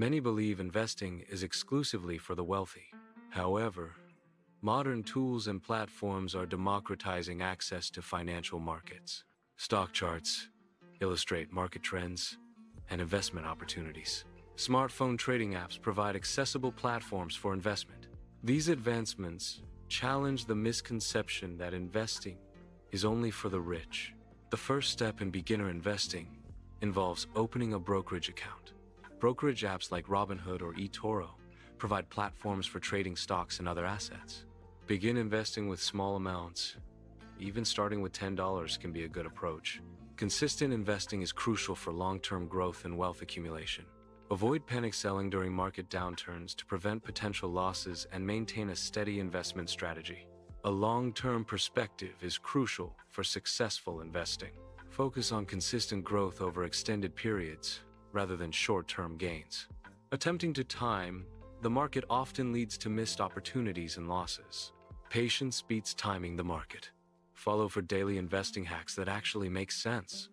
Many believe investing is exclusively for the wealthy. However, modern tools and platforms are democratizing access to financial markets. Stock charts illustrate market trends and investment opportunities. Smartphone trading apps provide accessible platforms for investment. These advancements challenge the misconception that investing is only for the rich. The first step in beginner investing involves opening a brokerage account. Brokerage apps like Robinhood or eToro provide platforms for trading stocks and other assets. Begin investing with small amounts. Even starting with $10 can be a good approach. Consistent investing is crucial for long-term growth and wealth accumulation. Avoid panic selling during market downturns to prevent potential losses and maintain a steady investment strategy. A long-term perspective is crucial for successful investing. Focus on consistent growth over extended periods rather than short-term gains. Attempting to time the market often leads to missed opportunities and losses. Patience beats timing the market. Follow for daily investing hacks that actually make sense.